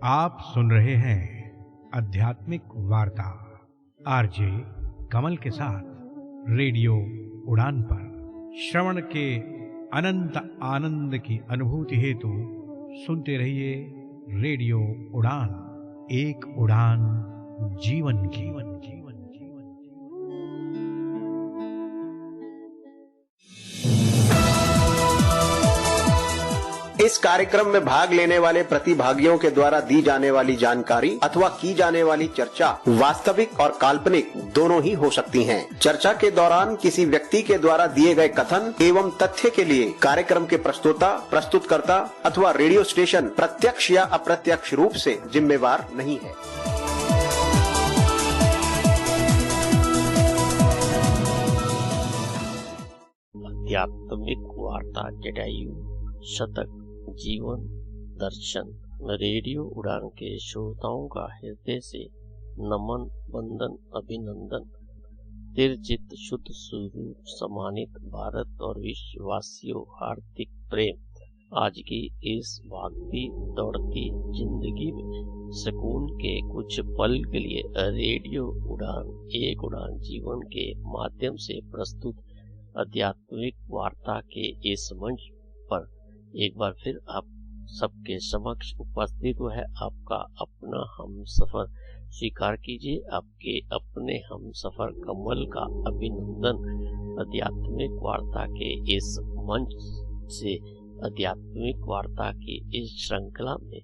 आप सुन रहे हैं आध्यात्मिक वार्ता आरजे कमल के साथ रेडियो उड़ान पर। श्रवण के अनंत आनंद की अनुभूति हेतु सुनते रहिए रेडियो उड़ान, एक उड़ान जीवन की। इस कार्यक्रम में भाग लेने वाले प्रतिभागियों के द्वारा दी जाने वाली जानकारी अथवा की जाने वाली चर्चा वास्तविक और काल्पनिक दोनों ही हो सकती हैं। चर्चा के दौरान किसी व्यक्ति के द्वारा दिए गए कथन एवं तथ्य के लिए कार्यक्रम के प्रस्तोता, प्रस्तुतकर्ता अथवा रेडियो स्टेशन प्रत्यक्ष या अप्रत्यक्ष रूप से जिम्मेवार नहीं है। आध्यात्मिक वार्ता जटायु शतक जीवन दर्शन रेडियो उड़ान के श्रोताओं का हृदय से नमन, वंदन, अभिनंदन। तिरचित शुद्ध स्वरूप सम्मानित भारत और विश्ववासियों, हार्दिक प्रेम। आज की इस भागती दौड़ती जिंदगी में सुकून के कुछ पल के लिए रेडियो उड़ान, एक उड़ान जीवन के माध्यम से प्रस्तुत आध्यात्मिक वार्ता के इस मंच पर एक बार फिर आप सबके समक्ष उपस्थित हुआ है आपका अपना हम सफर। स्वीकार कीजिए आपके अपने हम सफर कमल का अभिनंदन। आध्यात्मिक वार्ता के इस मंच से आध्यात्मिक वार्ता की इस श्रृंखला में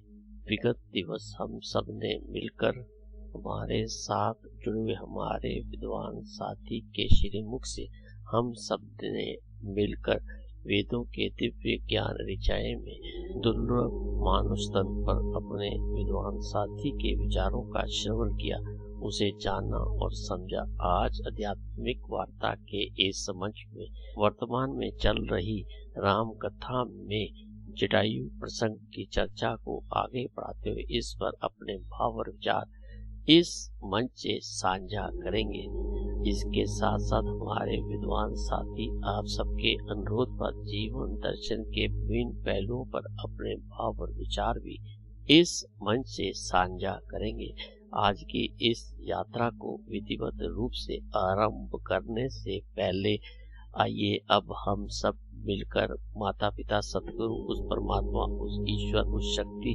विगत दिवस हम सब ने मिलकर हमारे साथ जुड़े हुए हमारे विद्वान साथी के श्रीमुख से हम सब ने मिलकर वेदों के दिव्य ज्ञान ऋचाएं में दुर्लभ मानुष तन पर अपने विद्वान साथी के विचारों का श्रवण किया, उसे जाना और समझा। आज आध्यात्मिक वार्ता के इस मंच में वर्तमान में चल रही राम कथा में जटायु प्रसंग की चर्चा को आगे बढ़ाते हुए इस पर अपने भाव और विचार इस मंच से साझा करेंगे। इसके साथ साथ हमारे विद्वान साथी आप सबके अनुरोध पर जीवन दर्शन के विभिन्न पहलुओं पर अपने भाव और विचार भी इस मंच से साझा करेंगे। आज की इस यात्रा को विधिवत रूप से आरंभ करने से पहले आइए अब हम सब मिलकर माता पिता सतगुरु, उस परमात्मा, उस ईश्वर, उस शक्ति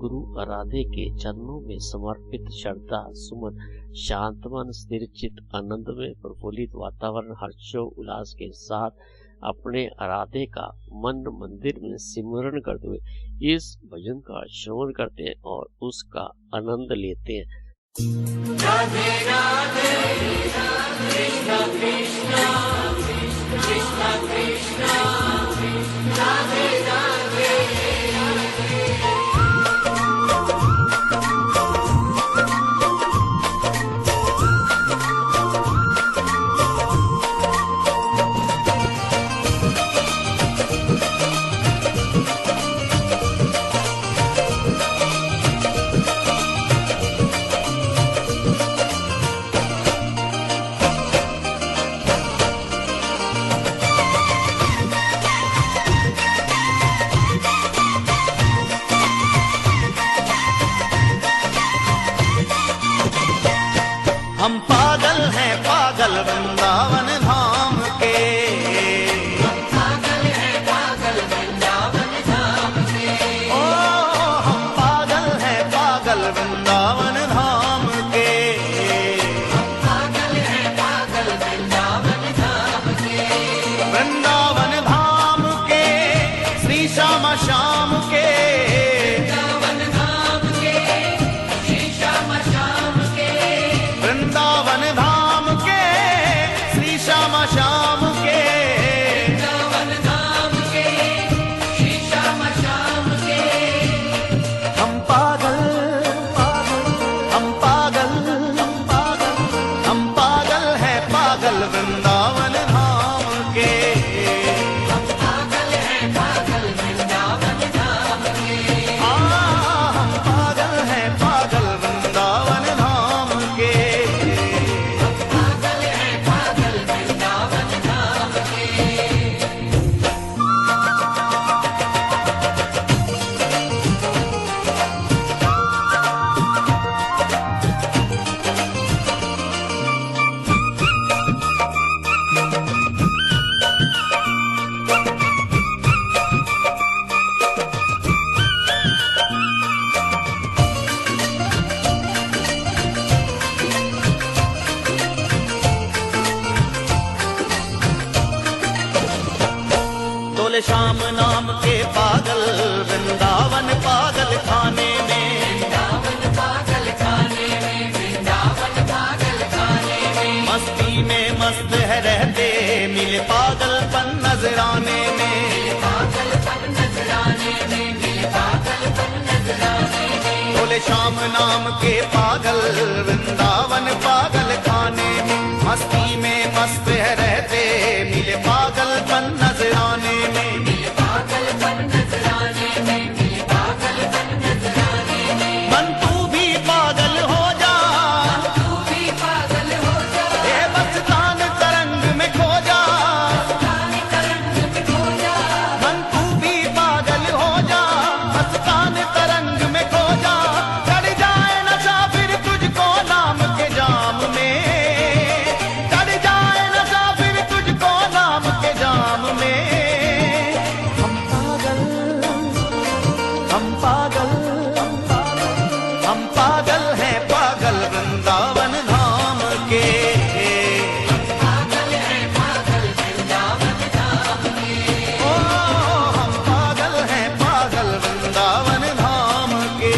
गुरु आराध्य के चरणों में समर्पित श्रद्धा सुमन, शांतमन, स्थिर चित्त, आनंद में प्रफुल्लित वातावरण, हर्षो उल्लास के साथ अपने आराध्य का मन मंदिर में सिमरन करते हुए इस भजन का श्रवण करते हैं और उसका आनंद लेते हैं। राधे राधे कृष्ण कृष्ण कृष्ण कृष्ण राधे राधे। नाम के पागल वृंदावन पागल खाने में, वृंदावन पागल खाने में, वृंदावन पागल खाने में, मस्ती में मस्त है रहते मिले पागलपन नजराने में, पागलपन नजराने में, मिले पागलपन नजराने में, बोले श्याम नाम के पागल वृंदावन पागल खाने में, मस्ती में मस्त है रहते मिले पागलपन नजराने में, मिले पागलपन नजराने में, मिले पागलपन नजराने में, मन तू भी पागल हो जा, तू भी पागल हो जा, ए मस्तान तरंग में खो जा, ताने तरंग में खो जा, मन तू भी पागल हो जा, मस्तान तरंग में खो जा, चढ़ जाए नशा फिर तुझको नाम के जाम में, चढ़ जाए नशा फिर तुझको नाम के जाम में, हम पागल हम पागल हैं पागल वृंदावन धाम के, पागल है पागल वृंदावन धाम के, ओ हम पागल हैं पागल वृंदावन धाम के।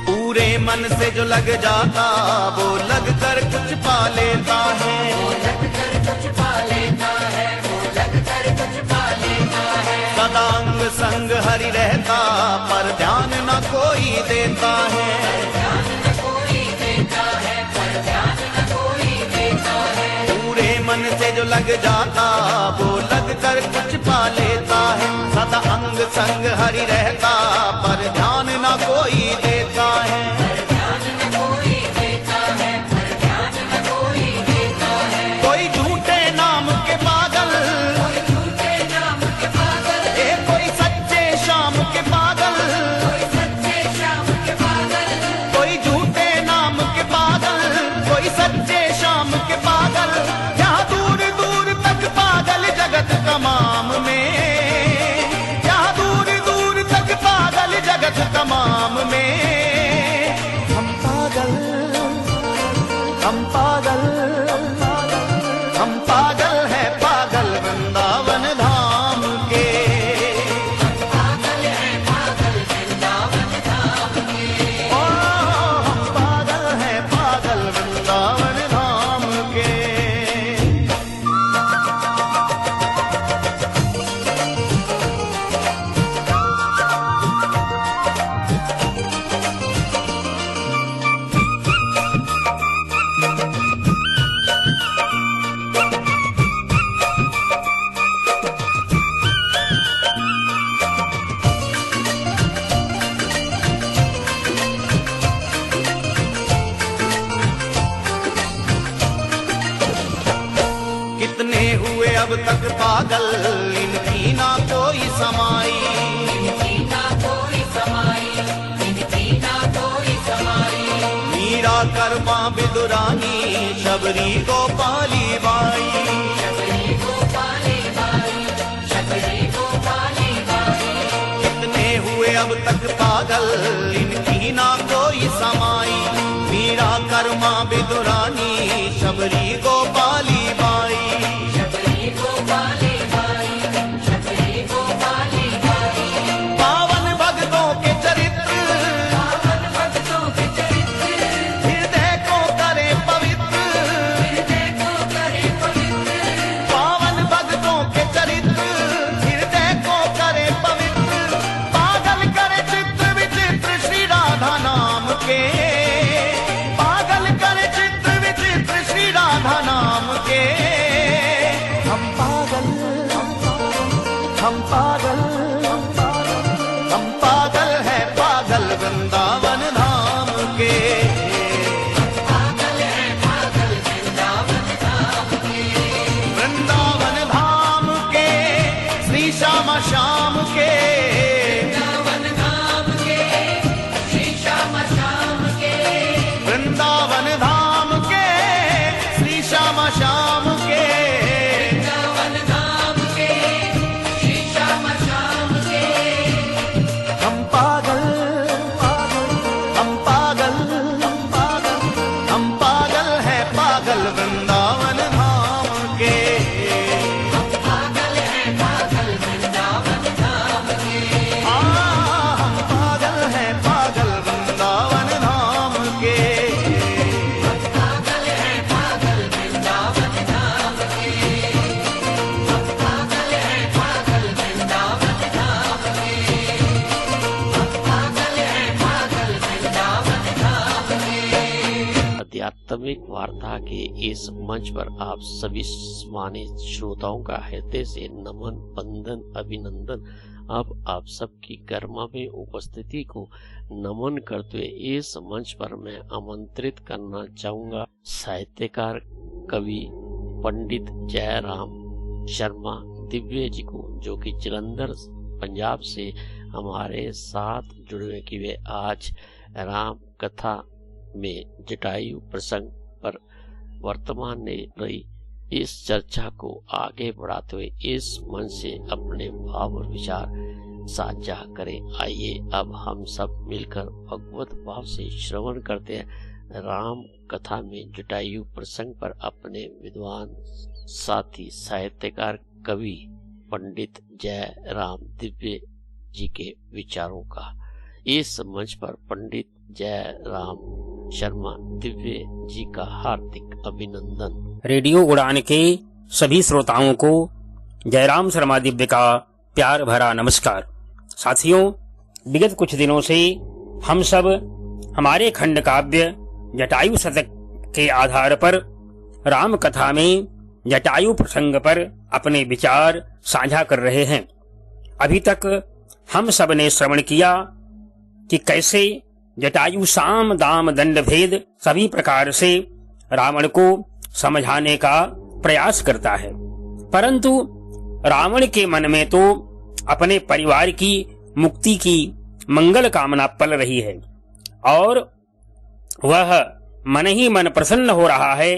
पूरे मन से जो लग जाता वो लग कर कुछ पा लेता है, लग कर कुछ पा लेता है, वो लग कर कुछ पा लेता है, सदांग संग हरि रहता पर ध्यान न कोई देता है, ध्यान न कोई देता है, पर ध्यान न कोई देता है, पूरे मन से जो लग जाता वो लग कर कुछ पा लेता है, सदा अंग संग हरि रहता पर ध्यान न कोई देता है, ध्यान न कोई देता है, पर ध्यान न कोई देता है, कोई झूठे नाम के पागल, कोई झूठे नाम के पागल, ए कोई सच्चे शाम के पागल, कोई सच्चे श्याम के पागल, कोई झूठे नाम के पागल, कोई सच्चे शाम के पागल, यहाँ दूर दूर तक पागल जगत तमाम में, यहाँ दूर दूर तक पागल जगत तमाम में, हम पागल हम पागल हैं पागल वृंदावन धाम के, पागल है पागल वृंदावन धाम के, ओ हम पागल हैं पागल वृंदावन धाम के। कितने हुए अब तक पागल इनकी ना कोई समाई, इनकी ना कोई समाई, इनकी ना कोई समाई, मीरा कर्मा बिदुरानी शबरी को पाली बाई, शबरी को पाली बाई, शबरी को पाली बाई, कितने हुए अब तक पागल इनकी ना कोई समाई, मीरा कर्मा बिदुरानी शबरी को पाली बाई, शबरी को पाली बाई, शबरी को पाली बाई, पावन भक्तों के चरित्र पावन भक्तों के चरित्र, हृदय को करे पवित्र, हृदय को करे पवित्र, पावन भक्तों के चरित्र हृदय को करे पवित्र, पागल करे चित्र विचित्र श्री राधा नाम के, पागल करे चित्र विचित्र श्री राधा नाम के, श्याम के, वृंदावन धाम के, श्री श्याम श्याम के। हम पागल पागल हम पागल पागल हम पागल है पागल वृंदावन धाम के। पागल है पागल वृंदावन धाम के। हम पागल है पागल वृंदावन धाम के। पागल है पागल वृंदावन धाम के। पागल है पागल वृंदावन धाम के। पागल है पागल वृंदावन धाम के। आध्यात्मिक वार्ता के इस मंच पर आप सभी सम्मानित श्रोताओं का हृदय से नमन, वंदन, अभिनंदन। अब आप सबकी गरिमा में उपस्थिति को नमन करते हुए इस मंच पर मैं आमंत्रित करना चाहूंगा साहित्यकार, कवि, पंडित जयराम शर्मा दिव्य जी को, जो कि जलंधर पंजाब से हमारे साथ जुड़े कि वे आज राम कथा में जटायु प्रसंग पर वर्तमान में रही इस चर्चा को आगे बढ़ाते हुए इस मंच से अपने भाव और विचार साझा करें। आइए अब हम सब मिलकर भगवत भाव से श्रवण करते हैं राम कथा में जटायु प्रसंग पर अपने विद्वान साथी साहित्यकार, कवि, पंडित जय राम दिव्य जी के विचारों का। इस मंच पर पंडित जय राम शर्मा दिव्य जी का हार्दिक अभिनंदन। रेडियो उड़ान के सभी श्रोताओं को जयराम शर्मा दिव्य का प्यार भरा नमस्कार। साथियों, विगत कुछ दिनों से हम सब हमारे खंड काव्य जटायु शतक के आधार पर राम कथा में जटायु प्रसंग पर अपने विचार साझा कर रहे हैं। अभी तक हम सब ने श्रवण किया कि कैसे जटायु साम दाम दंड भेद सभी प्रकार से रावण को समझाने का प्रयास करता है, परंतु रावण के मन में तो अपने परिवार की मुक्ति की मंगल कामना पल रही है और वह मन ही मन प्रसन्न हो रहा है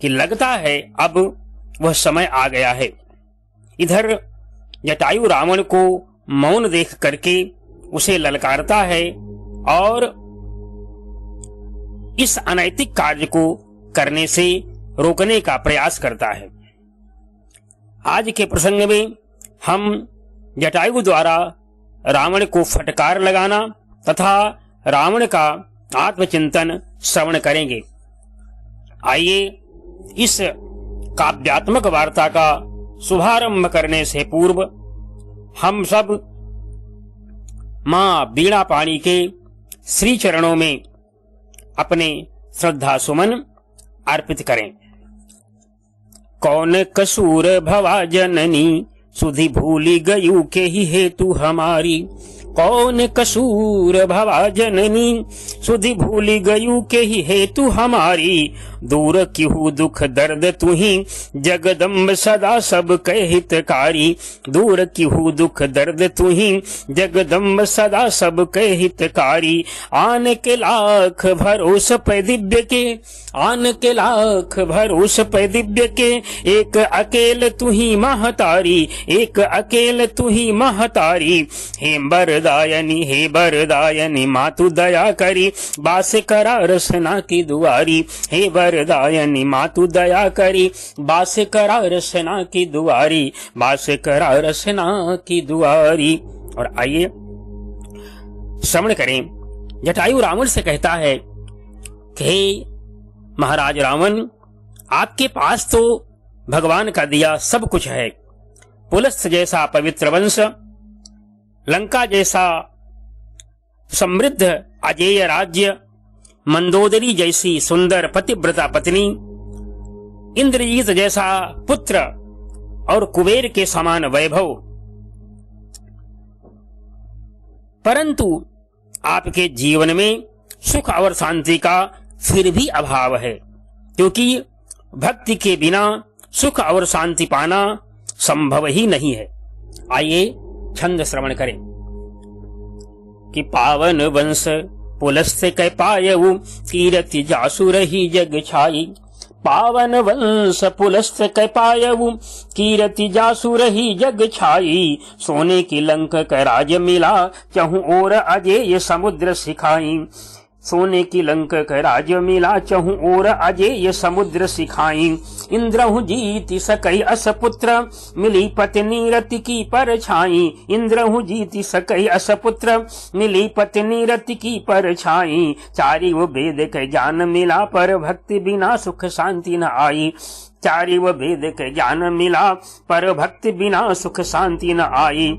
कि लगता है अब वह समय आ गया है। इधर जटायु रावण को मौन देख करके उसे ललकारता है और इस अनैतिक कार्य को करने से रोकने का प्रयास करता है। आज के प्रसंग में हम जटायु द्वारा रावण को फटकार लगाना तथा रावण का आत्मचिंतन श्रवण करेंगे। आइए इस काव्यात्मक वार्ता का शुभारंभ करने से पूर्व हम सब मां बीणा पाणी के श्री चरणों में अपने श्रद्धा सुमन अर्पित करें। कौन कसूर भवा जननी सुधि भूली गयू के ही हेतु हमारी। कौन कसूर भवा जननी सुधि भूली गयू के ही हेतु हमारी। दूर क्यों दुख दर्द तुही जगदम्ब सदा सब कह हितकारी। दूर क्यों दुख दर्द तुही जगदम्ब सदा सब कह हितकारी। आन के लाख भरोस पे दिव्य के, आन के लाख भरोस पे दिव्य के। एक अकेल तुही महतारी, एक अकेल तुही महतारी। हे बरदायनी, हे बरदायनी मातु दया करी। बास करा रसना की दुआरी। हे बरदायनी मातु दया करी। बास करा रसना की दुआरी। बास करा रसना की दुआरी। और आइए श्रवण करें। जटायु रावण से कहता है कि महाराज रावण, आपके पास तो भगवान का दिया सब कुछ है। पुलस्त्य जैसा पवित्र वंश, लंका जैसा समृद्ध अजेय राज्य, मंदोदरी जैसी सुंदर पतिव्रता पत्नी, इंद्रजीत जैसा पुत्र और कुबेर के समान वैभव। परंतु आपके जीवन में सुख और शांति का फिर भी अभाव है, क्योंकि भक्ति के बिना सुख और शांति पाना संभव ही नहीं है। आइए छंद श्रवण करें कि पावन वंश पुलस्त्य कै पायऊ, कीरति जासु रही जग छाई। पावन वंश पुलस्त कै पायऊ, कीरति जासु रही जग छाई। सोने की लंक कै राज मिला, चहु ओर अजेय समुद्र सिखाई। सोने की लंक कै राज मिला, चहु ओर अजेय समुद्र सिखाई। इंद्रहु जीति सकई अस पुत्र, मिली पत्नी रति की परछाई। इंद्रहु जीति सकई अस पुत्र, मिली पत्नी रति की परछाई। चारि वो वेद कै ज्ञान मिला, पर भक्ति बिना सुख शांति न आई। चारि वो वेद कै ज्ञान मिला, पर भक्ति बिना सुख शांति न आई।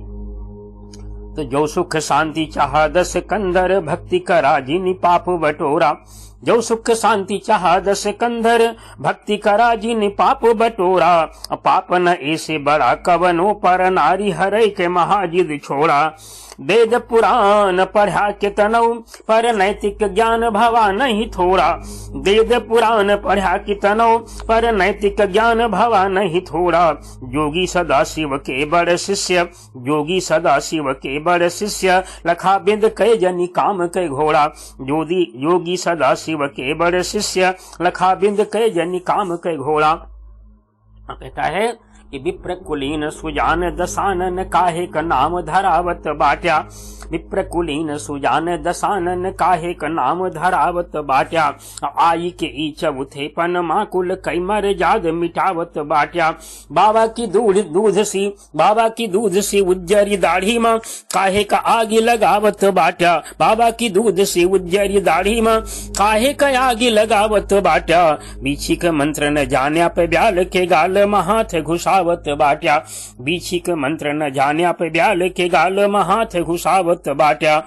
तो जो सुख शांति चाहा दस कंधर, भक्ति करा जिनि पाप बटोरा। जो सुख शांति चाहा दस कंधर, भक्ति करा जिनि पाप बटोरा। पाप न ऐसे बड़ा कवनो, पर नारी हरै के महाजिद छोड़ा। वेद पुराण पढ़ा के तनऊ, पर नैतिक ज्ञान भवा नहीं थोड़ा। वेद पुराण पढ़ा के तनऊ, पर नैतिक ज्ञान भवा नहीं थोड़ा। योगी सदा शिव के बड़ शिष्य, योगी सदा शिव के बड़ शिष्य, लखा बिंद कै जनि काम कै घोड़ा। योगी सदा शिव के बड़ शिष्य, लखा बिंद कै जनि काम कै घोड़ा। कहता है कि विप्र कुलीन सुजान दसानन, काहे का नाम धरावत बाट्या। विप्र कुलीन सुजान दसानन, काहे का नाम धरावत बाट्या। आई के ई चौथे पन माकुल, कई मर जाद मिटावत बाट्या। बाबा की दूध सी उज्जरी दाढ़ी मां, काहे का आगी लगावत बाट्या। बाबा की दूध सी उज्जरी दाढ़ी मां, काहे का आगी लगावत बाट्या। बीछी के मंत्र न जान्या पे ब्याल के गाल, हाथ घुसावत बाट्या। बीछी के मंत्र न जान्या पे ब्याल के गाल, हाथ घुसावत बाट्या।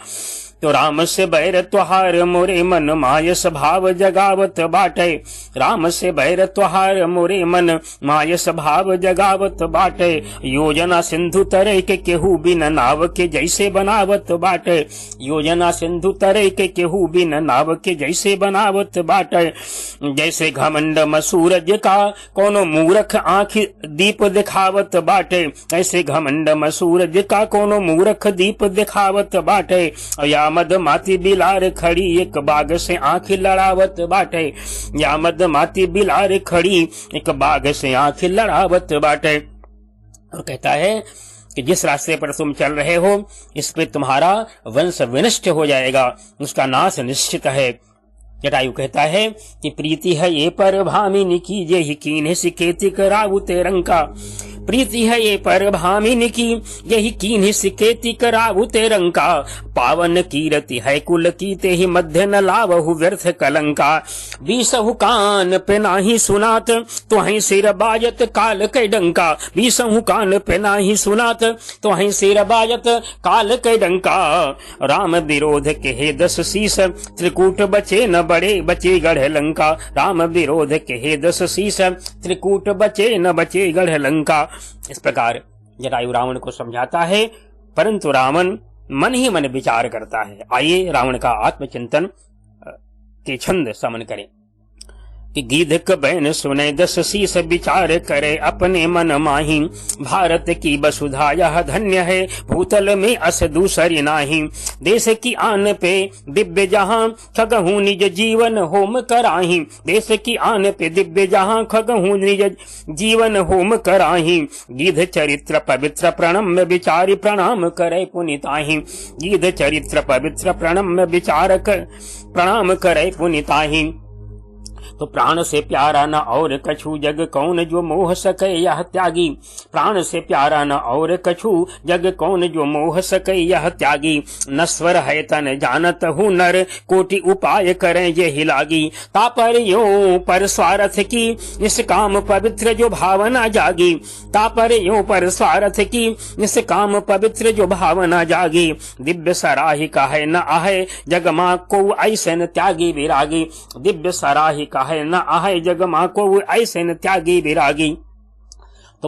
तो राम से बैर त्योहार, मोरे मन मायस भाव जगावत बाटे। राम से बैर त्योहार, मोरे मन मायस भाव जगावत बाटे। योजना सिंधु तरे के केहू बिन नाव के जैसे बनावत बाटे। योजना सिंधु तरे के केहू बिन नाव के जैसे बनावत बाटे। जैसे घमंड मसूरज का, कोनो मूर्ख आँख दीप दिखावत बाटे। ऐसे घमंड मसूरज का, कोनो मूर्ख दीप दिखावत बाटे। या मद माती बिलार खड़ी, एक बाघ से आंख लड़ावत बाटे। या मद माती बिलार खड़ी, एक बाघ से आंख लड़ावत बाटे। और कहता है कि जिस रास्ते पर तुम चल रहे हो, इस पे तुम्हारा वंश विनष्ट हो जाएगा, उसका नाश निश्चित है। जटायु कहता है कि प्रीति है ये पर भामिनी की, जे ही कीन्हे सिकेति कराऊ तेरंका। प्रीति है ये पर भामिनी की, यही कीन्हे सिकेति कराऊ तेरंका। पावन कीरति है कुल की, ते ही मध्य न लावहु व्यर्थ कलंका। बीसहु कान पे नाही सुनात, तो ही सिर बाजत काल कै डंका। बीसहु कान पे नाही सुनात, तो ही सिर बाजत काल कै डंका। राम विरोध के हे 10 शीस, त्रिकूट बचे न बड़े बचे गढ़ लंका। राम विरोध के हे 10 शीस, त्रिकूट बचे न बचे गढ़ लंका। इस प्रकार जटायु रावण को समझाता है, परंतु रावण मन ही मन विचार करता है। आइए रावण का आत्मचिंतन के छंद समन करें कि गीधक बैन सुने 10 शीस, विचार करे अपने मन माही। भारत की वसुधा यह धन्य है, भूतल में अस दूसरी नाही। देश की आन पे दिव्य जहां, खगहू निज जीवन होम कराही। देश की आन पे दिव्य जहां, खगहू निज जीवन होम कराही। गीध चरित्र पवित्र प्रणम्य, विचारी प्रणाम करे पुनिताही। गीध चरित्र पवित्र प्रणम्य, विचार प्रणाम करे पुनिताही। तो प्राण से प्यारा न और कछु, जग कौन जो मोह सके यह त्यागी। प्राण से प्यारा न और कछु, जग कौन जो मोह सके यह त्यागी। नश्वर है तन जानत हूँ नर, कोटि उपाय करें ये हिलागी। तापर यो पर स्वार्थ की, इस काम पवित्र जो भावना जागी। तापर यो पर स्वार्थ की, इस काम पवित्र जो भावना जागी। दिव्य सराही का है न आहे, जग माँ को ऐसन त्यागी विरागी। दिव्य सराही का है न आहे, जग माँ को ऐसे न त्यागी विरागी। तो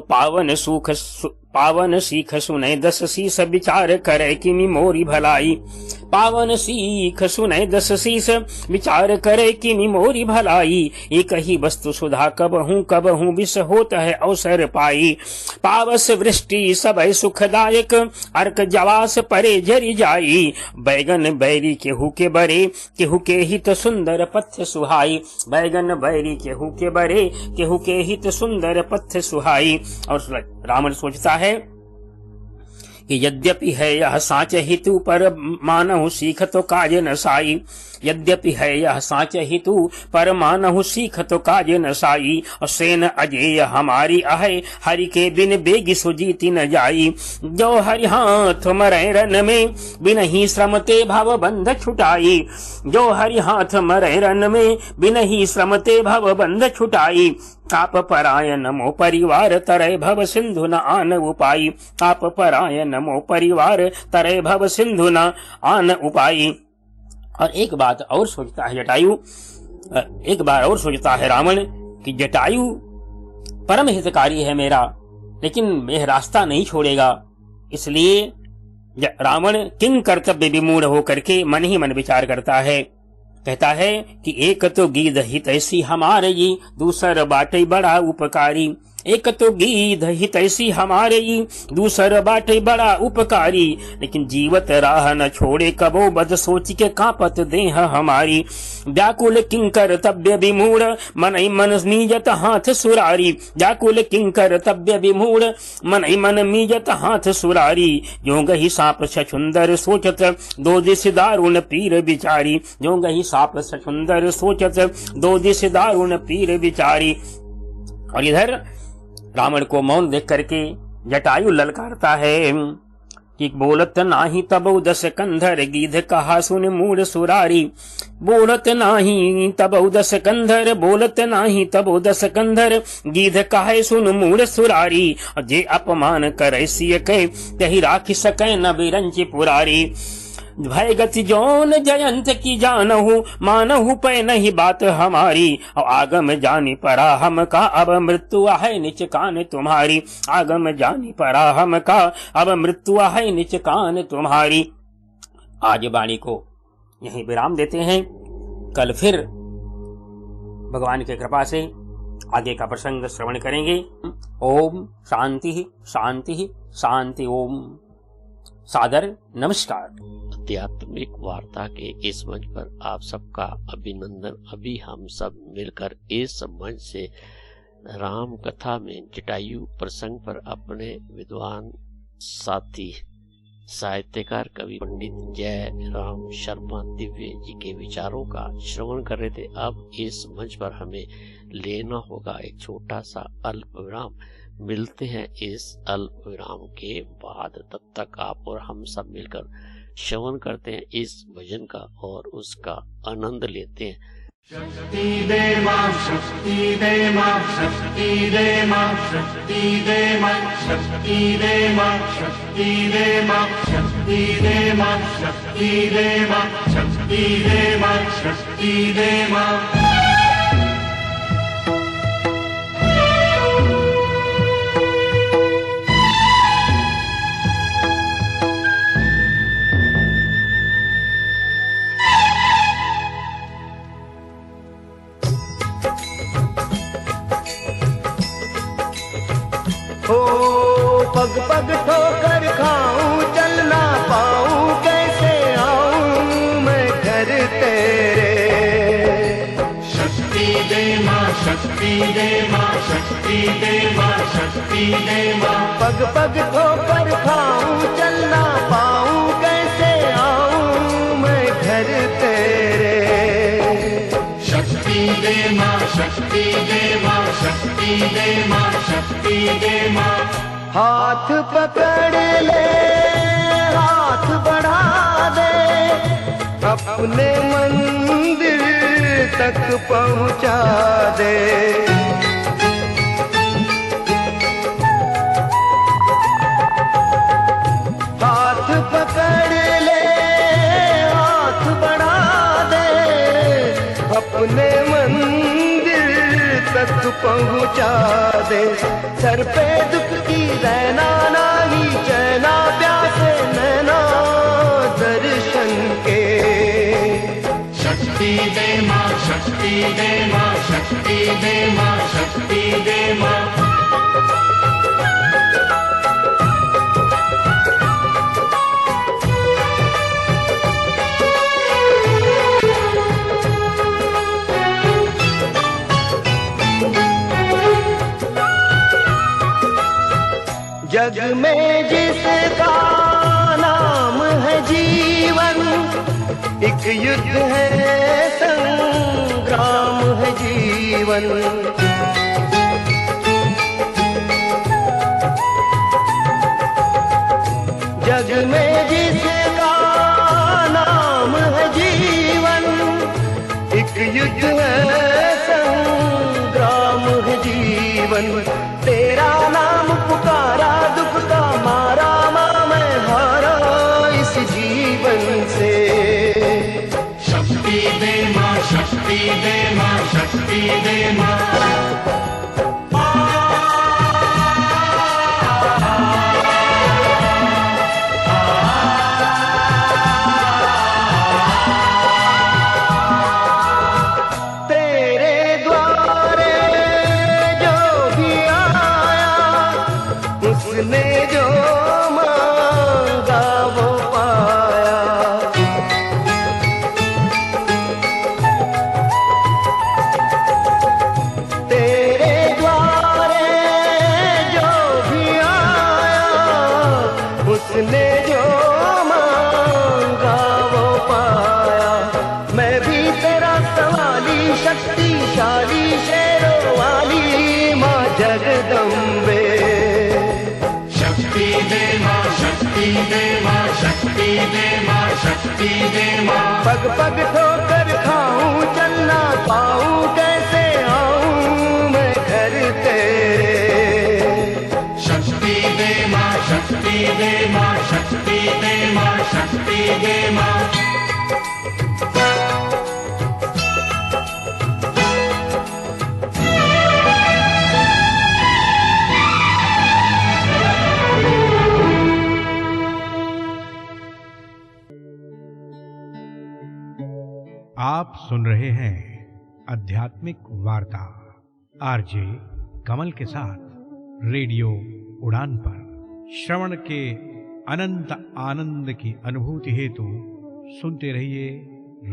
पावन सीख सुने 10 शीस विचार करे कि मोरी भलाई। पावन सीख सुने 10 शीस विचार करे कि मोरी भलाई। एक ही वस्तु सुधा कबहू विष होत है अवसर पाई। पावस वृष्टि सब सुखदायक अर्क जवास परे जरि जाई। बैगन बैरी केहू के बरे केहू के हित सुंदर पथ्य सुहाई। बैगन बैरी केहू के बरे केहू के हित सुंदर पथ्य सुहाई। और रावण सोचता है कि यद्यपि है यह साच हितु पर मानहु सीख तो काज न साई। यद्यपि है यह साच हितु पर मानहु सीख तो काज न साई। और सेन अजेय हमारी आहे हरि के बिन बेगी सुजीति न जाई। जो हरि हाथ मरे रन में बिन ही श्रम ते भव बंध छुटाई। जो हरि हाथ मरे रन में बिन ही श्रम ते भव बंध छुटाई। ताप पराय नमो परिवार तरय भव सिंधु न आन उपाई। ताप पराय नमो परिवार तरय भव सिंधु न आन उपाई। और एक बात और सोचता है जटायु, एक बार और सोचता है रावण कि जटायु परम हितकारी है मेरा, लेकिन यह रास्ता नहीं छोड़ेगा। इसलिए रावण किंग कर्तव्य विमूढ़ होकर के मन ही मन विचार करता है। कहता है कि एक तो गीध हित ऐसी हमारे जी, दूसर बाटे बड़ा उपकारी। एक तो गीध हित ऐसी हमारे जी, दूसर बाटे बड़ा उपकारी। लेकिन जीवत राह न छोड़े कबो बद सोच के कांपत देह हमारी। व्याकुल किंकर तब्य विमूढ़ मन मन मीजत हाथ सुरारी। व्याकुल किंकर तब्य विमूढ़ मन मन मीजत हाथ सुरारी। जो गही साप छछुंदर सोचत दो दिश दारुण पीर विचारी। जो गही साप छछुंदर सोचत दो दिश दारुण पीर विचारी। और इधर रावण को मौन देख करके जटायु ललकारता है कि बोलत नाही तबो 10 कंधर गीध कहा सुन मूढ़ सुरारी। बोलत नाही तबो 10 कंधर बोलत नाही तबो 10 कंधर गीध कहे सुन मूढ़ सुरारी। जे अपमान करे सिय के तही राखी सकै न बिरंच पुरारी। भय गति जौन जयंत की जानहु मानहु पै नहीं बात हमारी। और आगम जानी परा हम का अब मृत्यु है निच कान तुम्हारी। आगम जानी परा हम का अब मृत्यु है निच कान तुम्हारी। आज वाणी को यहीं विराम देते हैं। कल फिर भगवान की कृपा से आगे का प्रसंग श्रवण करेंगे। ओम शांति शांति शांति। ओम सादर नमस्कार। आध्यात्मिक वार्ता के इस मंच पर आप सबका अभिनंदन। अभी हम सब मिलकर इस मंच से राम कथा में जटायु प्रसंग पर अपने विद्वान साथी साहित्यकार कवि पंडित जय राम शर्मा दिव्य जी के विचारों का श्रवण कर रहे थे। अब इस मंच पर हमें लेना होगा एक छोटा सा अल्प विराम। मिलते हैं इस अल्प विराम के बाद। तब तक आप और हम सब मिलकर श्रवण करते हैं इस भजन का और उसका आनंद लेते हैं। शक्ति दे मां शक्ति दे मां शक्ति दे मां शक्ति दे मां शक्ति दे मां शक्ति दे मां शक्ति दे मां शक्ति दे मां शक्ति दे मां शक्ति दे मां। पग पग ठोकर खाऊं चल ना पाऊं कैसे आऊं मैं घर तेरे। शक्ति दे मां शक्ति दे मां शक्ति दे मां शक्ति दे मां। पग पग ठोकर खाऊं चल ना पाऊं कैसे आऊं मैं घर तेरे। शक्ति दे मां शक्ति दे मां शक्ति दे मां शक्ति दे मां। हाथ पकड़ ले हाथ बढ़ा दे अपने मंदिर तक पहुंचा दे। हाथ पकड़ ले हाथ बढ़ा दे अपने मंदिर तक पहुंचा पहुँचा दे। सर पे दुख की रहना नाही चैना प्यासे नैना दर्शन के। शक्ति दे माँ, शक्ति दे माँ, शक्ति दे माँ, शक्ति दे माँ। जग में जिसका नाम है जीवन, एक युद्ध है संग्राम है जीवन। जग में जिसका नाम है जीवन, एक युद्ध है संग्राम है जीवन। तेरा नाम पुकारा दुख का मारा माँ मैं हारा इस जीवन से। शक्ति दे माँ, शक्ति दे माँ, शक्ति दे माँ। उसने जो मांगा वो पाया। तेरे द्वारे जो भी आया, उसने जो मांगा वो पाया। मैं भी तेरा सवाली शक्तिशाली शेरों वाली माँ जगदम्बे। शक्ति दे माँ, शक्ति दे माँ, शक्ति दे माँ, शक्ति दे माँ। पग पग ठोकर खाऊं चलना पाऊं कैसे आऊं मैं घर तेरे। शक्ति दे माँ, शक्ति दे माँ, शक्ति दे माँ, शक्ति दे माँ। आप सुन रहे हैं आध्यात्मिक वार्ता आरजे कमल के साथ रेडियो उड़ान पर। श्रवण के अनंत आनंद की अनुभूति हेतु सुनते रहिए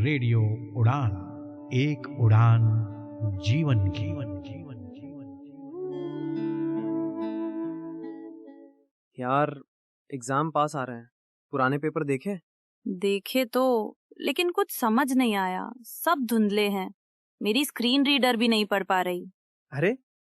रेडियो उड़ान, एक उड़ान जीवन की। यार एग्जाम पास आ रहे हैं, पुराने पेपर देखे तो, लेकिन कुछ समझ नहीं आया, सब धुंधले हैं। मेरी स्क्रीन रीडर भी नहीं पढ़ पा रही। अरे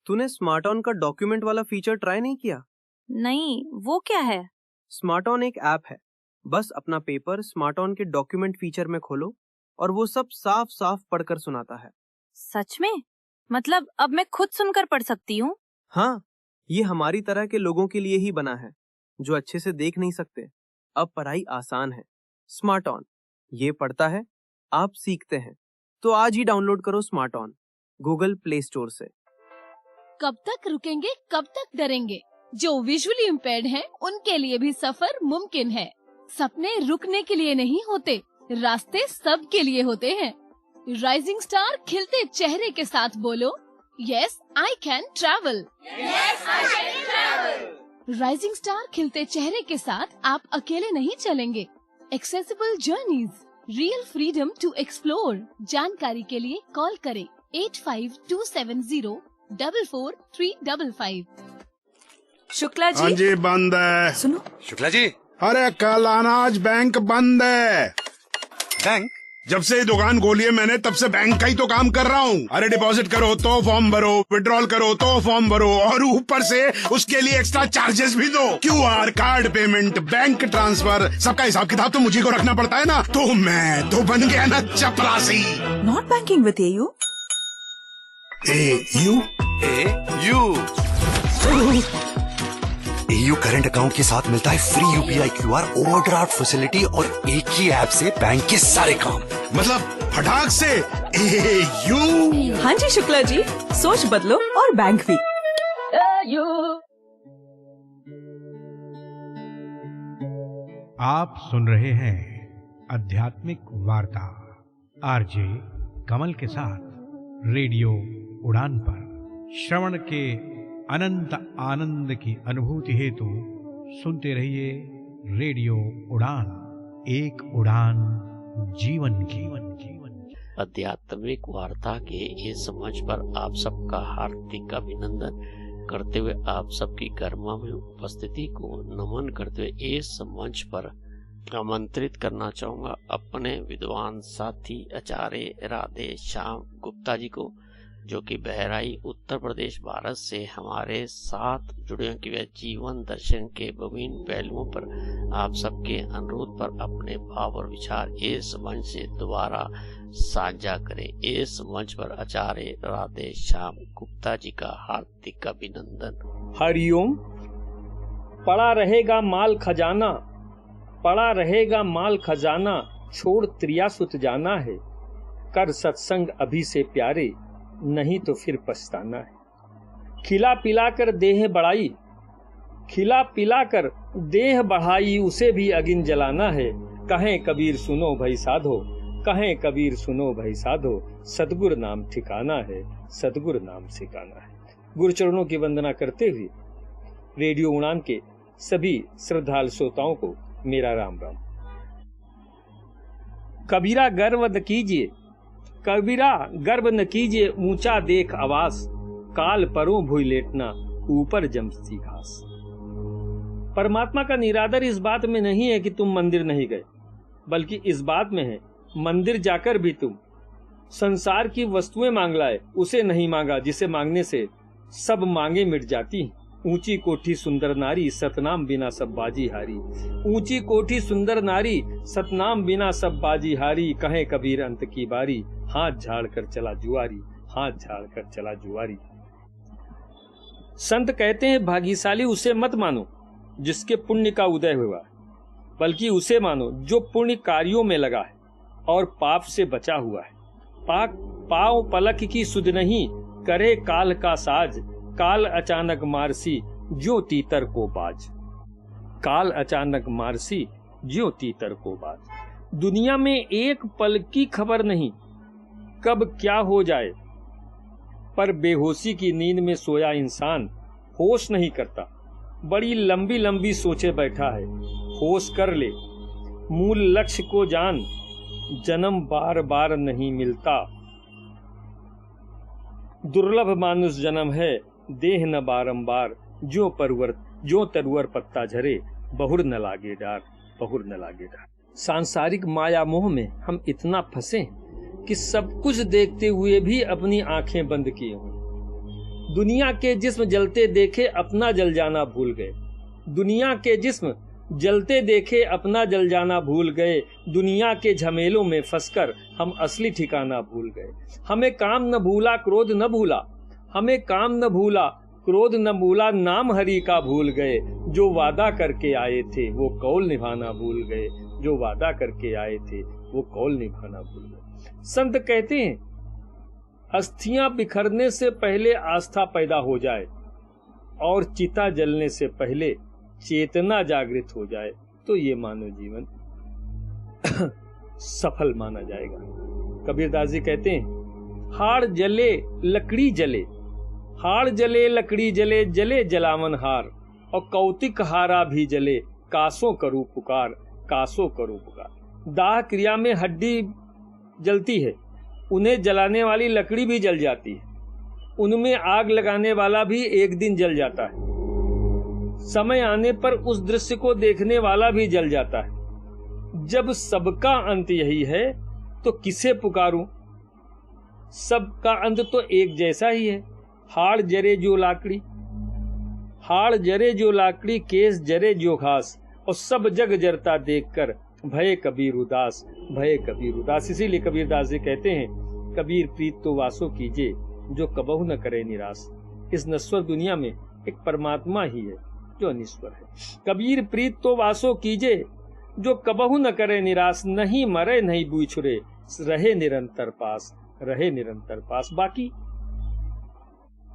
तूने स्मार्ट ऑन का डॉक्यूमेंट वाला फीचर ट्राई नहीं किया? नहीं, वो क्या है? स्मार्ट ऑन एक ऐप है, बस अपना पेपर स्मार्ट ऑन के डॉक्यूमेंट फीचर में खोलो और वो सब साफ साफ पढ़कर सुनाता है। सच में? मतलब अब मैं खुद सुनकर पढ़ सकती हूँ? हाँ, ये हमारी तरह के लोगों के लिए ही बना है जो अच्छे से देख नहीं सकते। अब पढ़ाई आसान है। स्मार्ट ऑन, ये पढ़ता है, आप सीखते हैं। तो आज ही डाउनलोड करो smart on Google play store से। कब तक रुकेंगे, कब तक डरेंगे? जो विजुअली इम्पेयर्ड हैं, उनके लिए भी सफर मुमकिन है। सपने रुकने के लिए नहीं होते, रास्ते सबके लिए होते हैं। राइजिंग स्टार खिलते चेहरे के साथ बोलो, yes I can travel. Rising star खिलते चेहरे के साथ आप अकेले नहीं चलेंगे। Accessible journeys, real freedom to explore. जानकारी के लिए कॉल करें 8527044355। शुक्ला जी। हाँ जी, बंद है। सुनो शुक्ला जी, अरे कल आना, आज बैंक बंद है। बैंक? जब से ये दुकान खोली है मैंने, तब से बैंक का ही तो काम कर रहा हूँ। अरे डिपॉजिट करो तो फॉर्म भरो, विड्रॉल करो तो फॉर्म भरो, और ऊपर से उसके लिए एक्स्ट्रा चार्जेस भी दो। QR, card payment, bank transfer, सबका हिसाब किताब तो मुझे को रखना पड़ता है ना। तो मैं तो बन गया ना चपरासी। Not banking with AU। AU current account के साथ मिलता है free UPI QR overdraft facility और एक ही ऐप से बैंक के सारे काम। मतलब फटाक से यू। हाँ जी शुक्ला जी, सोच बदलो और बैंक भी। आप सुन रहे हैं आध्यात्मिक वार्ता आरजे कमल के साथ रेडियो उड़ान पर। श्रवण के अनंत आनंद की अनुभूति हेतु सुनते रहिए रेडियो उड़ान, एक उड़ान जीवन की। आध्यात्मिक वार्ता के इस मंच पर आप सबका हार्दिक अभिनंदन करते हुए आप सबकी गरिमा में उपस्थिति को नमन करते हुए इस मंच पर आमंत्रित करना चाहूंगा अपने विद्वान साथी आचार्य राधे श्याम गुप्ता जी को, जो कि बहराइच उत्तर प्रदेश भारत से हमारे साथ जुड़े हैं कि वे जीवन दर्शन के विभिन्न पहलुओं पर आप सबके अनुरोध पर अपने भाव और विचार इस मंच से दोबारा साझा करें। इस मंच पर आचार्य राधे श्याम गुप्ता जी का हार्दिक अभिनंदन। हरिओम। पड़ा रहेगा माल खजाना, पड़ा रहेगा माल खजाना, छोड़ त्रियासुत जाना है, कर सत्संग अभी से प्यारे, नहीं तो फिर पछताना है। खिला पिला कर देह बढ़ाई, खिला पिला कर देह बढ़ाई, उसे भी अगिन जलाना है। कहें कबीर सुनो भाई साधो, कहें कबीर सुनो भाई साधो, सतगुरु नाम ठिकाना है, सतगुरु नाम ठिकाना है। गुरुचरणों की वंदना करते हुए रेडियो उड़ान के सभी श्रद्धालु श्रोताओं को मेरा राम राम। कबीरा गर्व न कीजिए, कबीरा गर्व न कीजिए, ऊंचा देख आवास, काल परों भूई लेटना, ऊपर जमती घास। परमात्मा का निरादर इस बात में नहीं है कि तुम मंदिर नहीं गए, बल्कि इस बात में है मंदिर जाकर भी तुम संसार की वस्तुएं मांग लाए, उसे नहीं मांगा जिसे मांगने से सब मांगे मिट जाती। ऊंची कोठी सुंदर नारी, सतनाम बिना सब बाजी हारी। ऊंची कोठी सुंदर नारी, सतनाम बिना सब बाजी हारी। कहे कबीर अंत की बारी, हाथ झाड़ कर चला जुआरी, हाथ झाड़ कर चला जुआरी। संत कहते हैं भाग्यशाली उसे मत मानो जिसके पुण्य का उदय हुआ, बल्कि उसे मानो जो पुण्य कार्यों में लगा है और पाप से बचा हुआ है। पाँव पलक की सुध नहीं, करे काल का साज, काल अचानक मारसी, जो तीतर को बाज। काल अचानक मारसी, जो तीतर को बाज। दुनिया में एक पल की खबर नहीं कब क्या हो जाए, पर बेहोशी की नींद में सोया इंसान होश नहीं करता, बड़ी लंबी लंबी सोचे बैठा है। होश कर ले, मूल लक्ष्य को जान, जन्म बार बार नहीं मिलता। दुर्लभ मानुष जन्म है, देह न बारंबार, जो तरवर पत्ता झरे, बहुर न लागे डार, बहुर न लागे डार। सांसारिक माया मोह में हम इतना फंसे कि सब कुछ देखते हुए भी अपनी आंखें बंद किए हुए। दुनिया के जिस्म जलते देखे अपना जल जाना भूल गए, दुनिया के जिस्म जलते देखे अपना जल जाना भूल गए। दुनिया के झमेलों में फंसकर हम असली ठिकाना भूल गए। हमें काम न भूला क्रोध न भूला, हमें काम न भूला क्रोध न भूला, नाम हरि का भूल गए। जो वादा करके आए थे वो कौल निभाना भूल गए, जो वादा करके आए थे वो कौल निभाना भूल गए। संत कहते हैं अस्थियां बिखरने से पहले आस्था पैदा हो जाए और चिता जलने से पहले चेतना जागृत हो जाए तो ये मानव जीवन सफल माना जाएगा। कबीरदास जी कहते हैं हाड़ जले लकड़ी जले, हाड़ जले लकड़ी जले, जले जलावन हार, और कौतिक हारा भी जले, कासों करूं पुकार, कासों करूं पुकार। दाह क्रिया में हड्डी जलती है, उन्हें जलाने वाली लकड़ी भी जल जाती है, उनमें आग लगाने वाला भी एक दिन जल जाता है। समय आने पर उस दृश्य को देखने वाला भी जल जाता है। जब सबका अंत यही है तो किसे पुकारूं? सबका अंत तो एक जैसा ही है। हाड़ जरे जो लाकड़ी, हाड़ जरे जो लाकड़ी, केस जरे जो घास, और सब जग जरता देखकर भय कबीर उदास, भय कबीर उदास। इसीलिए कबीरदास जी कहते हैं कबीर प्रीत तो वासो कीजिए, जो कबहु न करे निराश। इस नश्वर दुनिया में एक परमात्मा ही है जो अनिश्वर है। कबीर प्रीत तो वासो कीजिए, जो कबहु न करे निराश। नहीं मरे नहीं बूझुरे, रहे निरंतर पास, रहे निरंतर पास।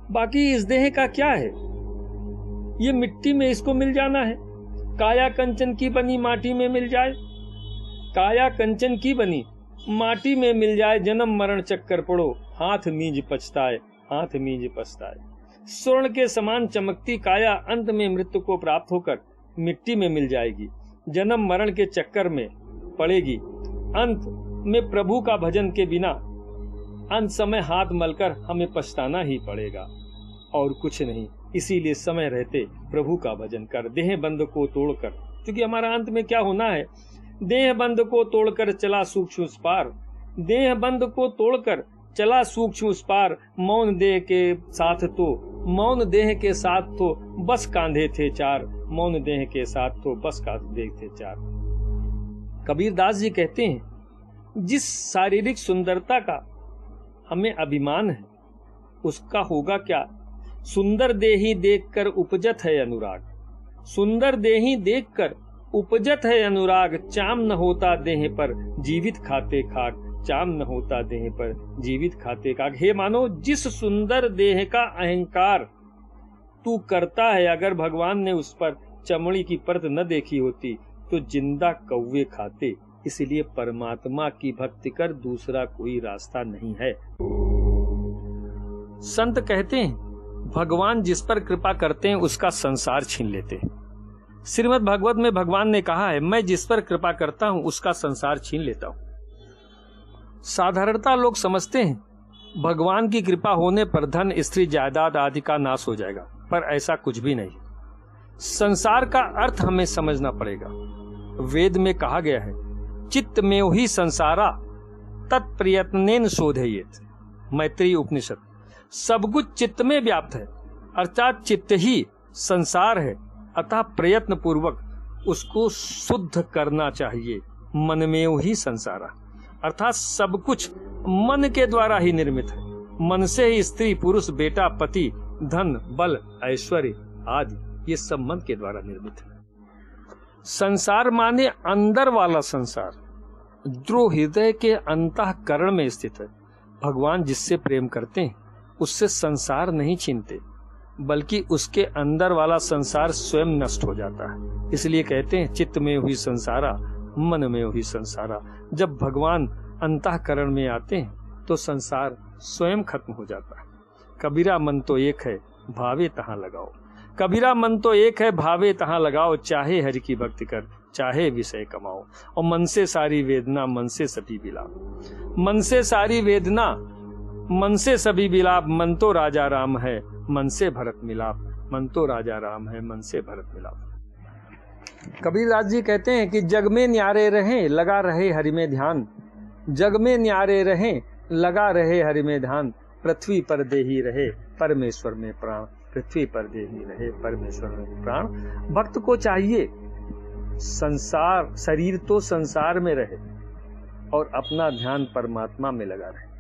बाकी इस देह का क्या है? ये मिट्टी में इसको मिल जाना है। काया कंचन की बनी माटी में मिल जाए, काया कंचन की बनी माटी में मिल जाए, जन्म मरण चक्कर पड़ो, हाथ मींज पछताए, हाथ मींज पछताए। स्वर्ण के समान चमकती काया अंत में मृत्यु को प्राप्त होकर मिट्टी में मिल जाएगी, जन्म मरण के चक्कर में पड़ेगी। अंत में प्रभु का भजन के बिना अंत समय हाथ मलकर हमें पछताना ही पड़ेगा और कुछ नहीं। इसीलिए समय रहते प्रभु का भजन कर, देह बंध को तोड़कर, क्योंकि हमारा अंत में क्या होना है। देह बंध को तोड़कर चला सूक्ष्म उस पार, देह बंध को तोड़कर चला सूक्ष्म उस पार, मौन देह के साथ तो, मौन देह के साथ तो बस कांधे थे चार, मौन देह के साथ तो बस कांधे थे चार। कबीरदास जी कहते हैं, जिस शारीरिक सुंदरता का हमें अभिमान है उसका होगा क्या। सुंदर देही देखकर उपजत है अनुराग, सुंदर देही देखकर उपजत है अनुराग, चाम न होता देह पर जीवित खाते खाक, चाम न होता देह पर जीवित खाते खाक। हे मानो, जिस सुंदर देह का अहंकार तू करता है, अगर भगवान ने उस पर चमड़ी की परत न देखी होती तो जिंदा कौवे खाते। इसलिए परमात्मा की भक्ति कर, दूसरा कोई रास्ता नहीं है। संत कहते हैं, भगवान जिस पर कृपा करते हैं उसका संसार छीन लेते हैं। श्रीमद् भागवत में भगवान ने कहा है, मैं जिस पर कृपा करता हूं उसका संसार छीन लेता हूं। साधारणता लोग समझते हैं भगवान की कृपा होने पर धन, स्त्री, जायदाद आदि का नाश हो जाएगा, पर ऐसा कुछ भी नहीं। संसार का अर्थ हमें समझना पड़ेगा। वेद में कहा गया है, चित्त में ही संसारा तत्प्रयत्नेन शोधयेत। मैत्रेयी उपनिषद। सब कुछ चित्त में व्याप्त है, अर्थात चित्त ही संसार है, अतः प्रयत्न पूर्वक उसको शुद्ध करना चाहिए। मन में ही संसारा, अर्थात सब कुछ मन के द्वारा ही निर्मित है। मन से ही स्त्री, पुरुष, बेटा, पति, धन, बल, ऐश्वर्य आदि ये सब मन के द्वारा निर्मित है। संसार माने अंदर वाला संसार, जो हृदय के अंतःकरण में स्थित है। भगवान जिससे प्रेम करते हैं उससे संसार नहीं छीनते, बल्कि उसके अंदर वाला संसार स्वयं नष्ट हो जाता है। इसलिए कहते हैं, चित्त में हुई संसारा, मन में हुई संसारा। जब भगवान अंतःकरण में आते हैं तो संसार स्वयं खत्म हो जाता है। कबीरा मन तो एक है, भावे तहां लगाओ। कबीरा मन तो एक है, भावे तहां लगाओ। चाहे हरि की भक्ति कर, चाहे विषय कमाओ। और मन से सारी वेदना, मन से सभी विलाप। मन से सारी वेदना, मन से सभी विलाप। मन तो राजा राम है, मन से भरत मिलाप। मन तो राजा राम है, मन से भरत मिलाप। कबीरदास जी कहते हैं कि जग में न्यारे रहें, लगा रहे हरि में ध्यान। जग में न्यारे रहें, लगा रहे हरि में ध्यान। पृथ्वी पर देही रहे, परमेश्वर में प्राण। पृथ्वी पर देही रहे, परमेश्वर में प्राण। भक्त को चाहिए संसार, शरीर तो संसार में रहे और अपना ध्यान परमात्मा में लगा रहे।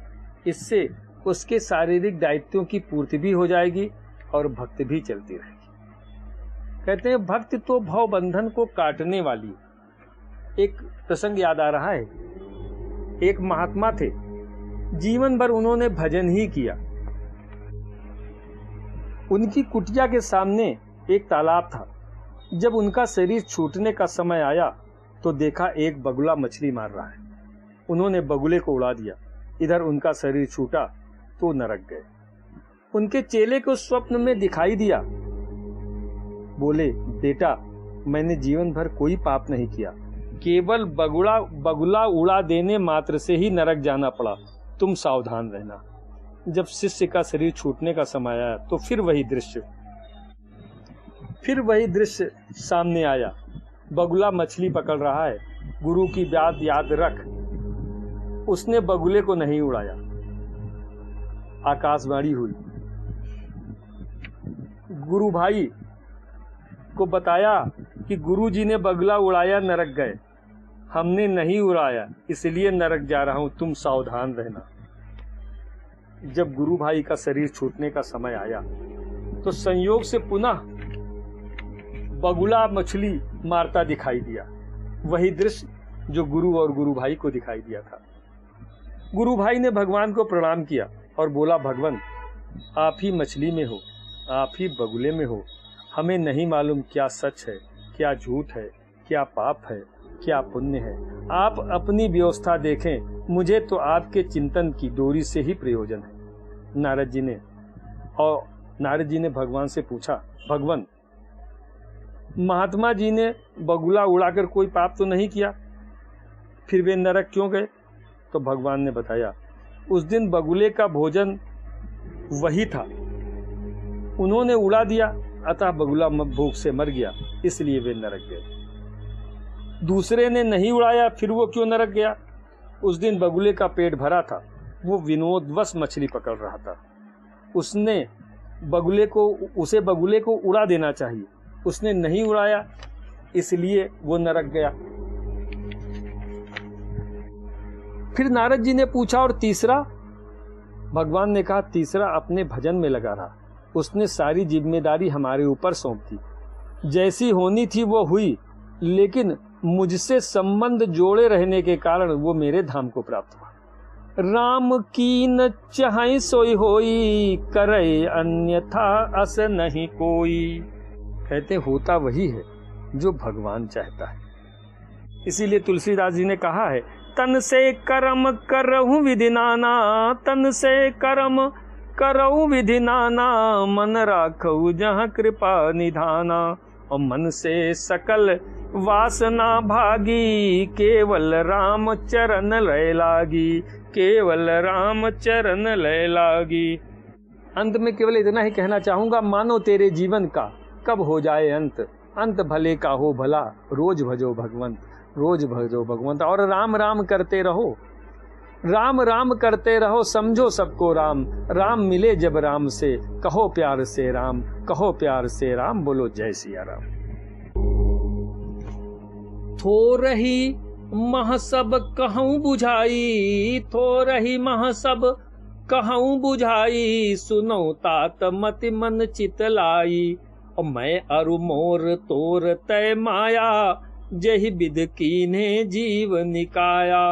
इससे उसके शारीरिक दायित्वों की पूर्ति भी हो जाएगी और भक्ति भी चलती रहेगी। कहते हैं, भक्ति तो भव बंधन को काटने वाली। एक प्रसंग याद आ रहा है। एक महात्मा थे, जीवन भर उन्होंने भजन ही किया। उनकी कुटिया के सामने एक तालाब था। जब उनका शरीर छूटने का समय आया तो देखा एक बगुला मछली मार रहा है। उन्होंने बगुले को उड़ा दिया। इधर उनका शरीर छूटा तो नरक गए। उनके चेले को स्वप्न में दिखाई दिया। बोले, बेटा, मैंने जीवन भर कोई पाप नहीं किया, केवल बगुला उड़ा देने मात्र से ही नरक जाना पड़ा। तुम सावधान रहना। जब शिष्य का शरीर छूटने का समय आया तो फिर वही दृश्य सामने आया। बगुला मछली पकड़ रहा है। गुरु की बात याद रख। उसने बगुले को नहीं उड़ाया। आकाशवाणी हुई। गुरु भाई को बताया कि गुरुजी ने बगुला उड़ाया, नरक गए। हमने नहीं उड़ाया, इसलिए नरक जा रहा हूं, तुम सावधान रहना। जब गुरु भाई का शरीर छूटने का समय आया तो संयोग से पुनः बगुला मछली मारता दिखाई दिया। वही दृश्य जो गुरु और गुरु भाई को दिखाई दिया था। गुरु भाई ने भगवान को प्रणाम किया और बोला, भगवान आप ही मछली में हो, आप ही बगुले में हो, हमें नहीं मालूम क्या सच है, क्या झूठ है, क्या पाप है, क्या पुण्य है। आप अपनी व्यवस्था देखें, मुझे तो आपके चिंतन की डोरी से ही प्रयोजन है। नारद जी ने भगवान से पूछा, भगवान महात्मा जी ने बगुला उड़ाकर कोई पाप तो नहीं किया, फिर वे नरक क्यों गए? तो भगवान ने बताया, उस दिन बगुले का भोजन वही था, उन्होंने उड़ा दिया, अतः बगुला भूख से मर गया, इसलिए वे नरक गए। दूसरे ने नहीं उड़ाया, फिर वो क्यों नरक गया? उस दिन बगुले का पेट भरा था, वो विनोदवश मछली पकड़ रहा था, उसे बगुले को उड़ा देना चाहिए, उसने नहीं उड़ाया, इसलिए वो नरक गया। फिर नारद जी ने पूछा, और तीसरा? भगवान ने कहा, तीसरा अपने भजन में लगा रहा, उसने सारी जिम्मेदारी हमारे ऊपर सौंप दी, जैसी होनी थी वो हुई, लेकिन मुझसे संबंध जोड़े रहने के कारण वो मेरे धाम को प्राप्त हुआ। राम की न चाहे सोई होई, करे अन्यथा अस नहीं कोई। कहते होता वही है जो भगवान चाहता है। इसीलिए तुलसीदास जी ने कहा है, तन से कर्म करहु विधि नाना, तन से कर्म करहु विधि नाना, मन राखहु जहाँ कृपा निधाना। और मन से सकल वासना भागी, केवल राम चरण लय लागी, केवल राम चरण लय लागी। अंत में केवल इतना ही कहना चाहूंगा, मानो तेरे जीवन का कब हो जाए अंत, अंत भले का हो भला, रोज भजो भगवंत, रोज भजो भगवंत। और राम राम करते रहो, राम राम करते रहो, समझो सबको राम, राम मिले जब राम से, कहो प्यार से राम, कहो प्यार से राम, बोलो जय सिया राम। थोरही मह सब कहूँ बुझाई, थोरही मह सब कहूँ बुझाई, सुनो तात मति मन चित लाई। और मैं अरु मोर तोर तय माया, जहि विद कीन्हे जीव निकाया।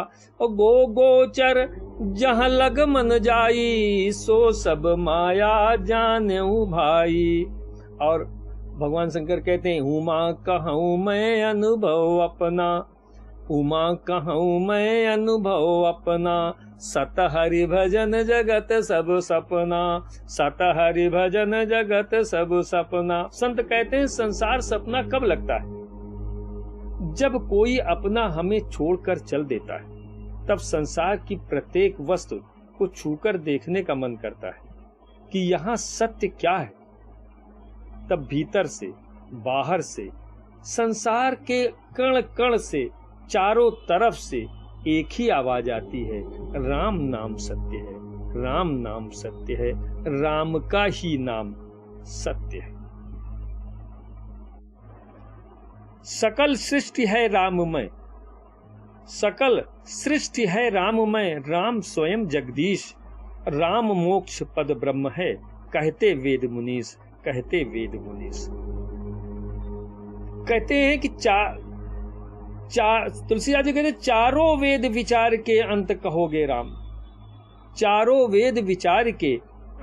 और गो गोचर जहाँ लग मन जाई, सो सब माया जानेऊ भाई। और भगवान शंकर कहते हैं, उमा कहूँ मैं अनुभव अपना, उमा कहूँ मैं अनुभव अपना, सत हरि भजन जगत सब सपना, सत हरि भजन जगत सब सपना। संत कहते हैं, संसार सपना कब लगता है? जब कोई अपना हमें छोड़कर चल देता है, तब संसार की प्रत्येक वस्तु को छूकर देखने का मन करता है कि यहाँ सत्य क्या है। तब भीतर से, बाहर से, संसार के कण कण से, चारों तरफ से एक ही आवाज आती है, राम नाम सत्य है, राम नाम सत्य है, राम का ही नाम सत्य है। सकल सृष्टि है राममय, सकल सृष्टि है राममय, राम स्वयं जगदीश, राम मोक्ष पद ब्रह्म है, कहते वेद मुनीस, कहते वेद मुनीस। कहते हैं कि तुलसीदास जी कहते, चारों वेद विचार के अंत कहोगे राम, चारों वेद विचार के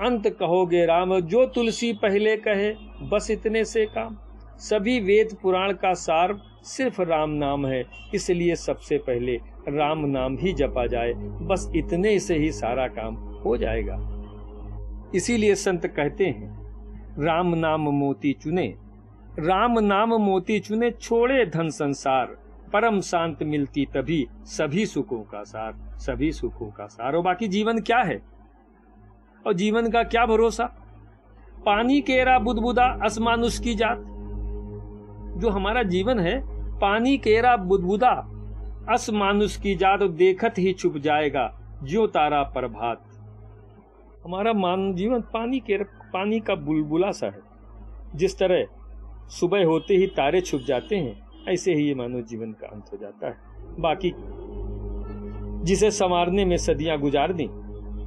अंत कहोगे राम। जो तुलसी पहले कहे बस इतने से काम, सभी वेद पुराण का सार सिर्फ राम नाम है, इसलिए सबसे पहले राम नाम ही जपा जाए, बस इतने से ही सारा काम हो जाएगा। इसीलिए संत कहते हैं, राम नाम मोती चुने, राम नाम मोती चुने, छोड़े धन संसार, परम शांत मिलती तभी, सभी सुखों का सार, सभी सुखों का सार। और बाकी जीवन क्या है, और जीवन का क्या भरोसा? पानी केरा बुदबुदा असमानुष की जात। जो हमारा जीवन है, पानी केरा बुदबुदा असमानुष की जात, देखत ही छुप जाएगा ज्यों तारा प्रभात। हमारा मानव जीवन पानी का बुलबुला सा है। जिस तरह सुबह होते ही तारे छुप जाते हैं, ऐसे ही ये मानव जीवन का अंत हो जाता है। बाकी जिसे संवारने में सदियां गुजार दी,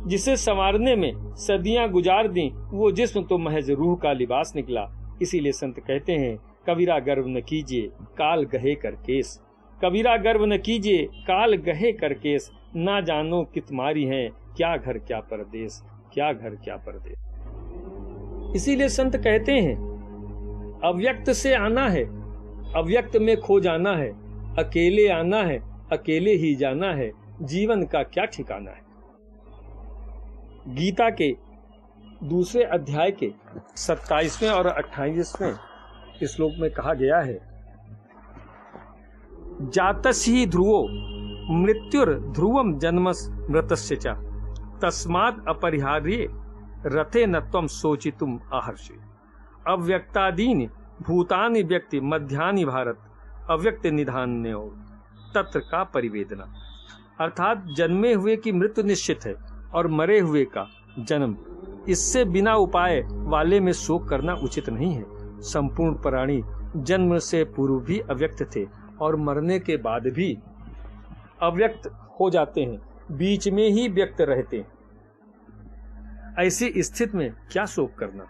जिसे संवारने में सदियां गुजार दी, वो जिस्म तो महज रूह का लिबास निकला। इसीलिए संत कहते हैं, कबीरा गर्व न कीजिए काल गहे कर केस, कबीरा गर्व न कीजिए काल गहे करकेस, ना जानो कितमारी है क्या घर क्या परदेश, क्या घर क्या परदेश। इसीलिए संत कहते हैं अव्यक्त से आना है, अव्यक्त में खो जाना है, अकेले आना है, अकेले ही जाना है, जीवन का क्या ठिकाना है। गीता के दूसरे अध्याय के 27वें और 28वें श्लोक में कहा गया है, जातस्य ध्रुवो मृत्युर ध्रुवम जन्मस मृतस्य च, तस्मात् अपरिहार्ये रथे न त्वं शोचितुम आहर्षि। अव्यक्तादीनि भूतानि व्यक्ति मध्यानि भारत, अव्यक्त निधान्यो तत्र का परिवेदना। अर्थात जन्मे हुए की मृत्यु निश्चित है और मरे हुए का जन्म, इससे बिना उपाय वाले में शोक करना उचित नहीं है। संपूर्ण प्राणी जन्म से पूर्व भी अव्यक्त थे और मरने के बाद भी अव्यक्त हो जाते हैं, बीच में ही व्यक्त रहते हैं। ऐसी स्थिति में क्या शोक करना।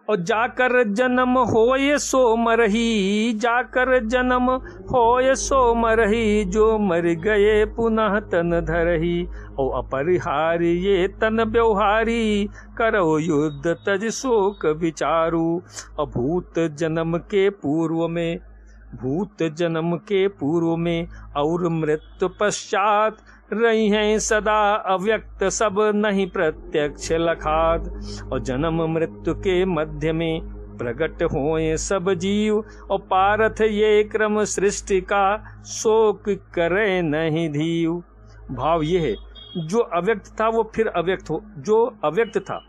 और जाकर जन्म होए सो मरही, जाकर जन्म होए सो मरही, जो मर गए पुनः तन धरही। और अपरिहार्य ये तन व्यवहारी, करो युद्ध तज शोक विचारू। अभूत जन्म के पूर्व में, भूत जन्म के पूर्व में और मृत्यु पश्चात, रही हैं सदा अव्यक्त सब नहीं प्रत्यक्ष लखात। और जन्म मृत्यु के मध्य में प्रकट होए सब जीव, और पारथ ये क्रम सृष्टि का शोक करे नहीं धीव। भाव ये है जो अव्यक्त था वो फिर अव्यक्त हो, जो अव्यक्त था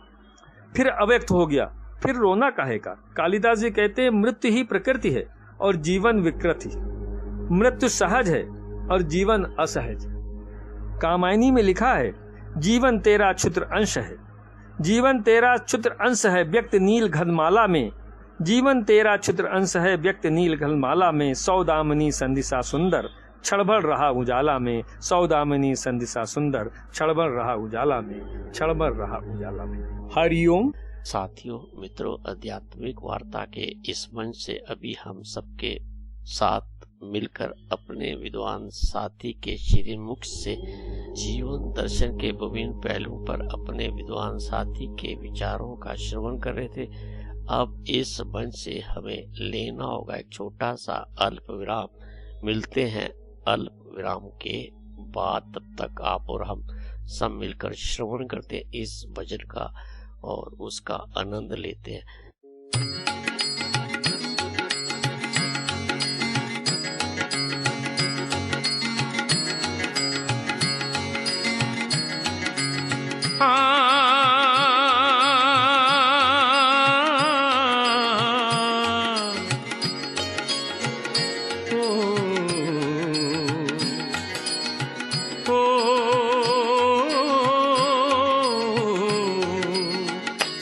फिर अव्यक्त हो गया, फिर रोना काहे का। कालिदास जी कहते हैं मृत्यु ही प्रकृति है और जीवन विकृति। मृत्यु सहज है और जीवन असहज। कामायनी में लिखा है जीवन तेरा क्षुद्र अंश है, जीवन तेरा क्षुद्र अंश है व्यक्त नील घनमाला में। जीवन तेरा क्षुद्र अंश है व्यक्त नील घनमाला में। सौदामिनी संदिशा सुंदर क्षणभर रहा उजाला में, सौदामिनी संदिशा सुंदर क्षणभर रहा उजाला में, क्षणभर रहा उजाला में। हरिओम। साथियों, मित्रों, आध्यात्मिक वार्ता के इस मंच से अभी हम सबके साथ मिलकर अपने विद्वान साथी के श्रीमुख से जीवन दर्शन के विभिन्न पहलुओं पर अपने विद्वान साथी के विचारों का श्रवण कर रहे थे। अब इस मंच से हमें लेना होगा एक छोटा सा अल्प विराम। मिलते हैं अल्प विराम के बाद। तब तक आप और हम सब मिलकर श्रवण करते हैं इस भजन का और उसका आनंद लेते हैं।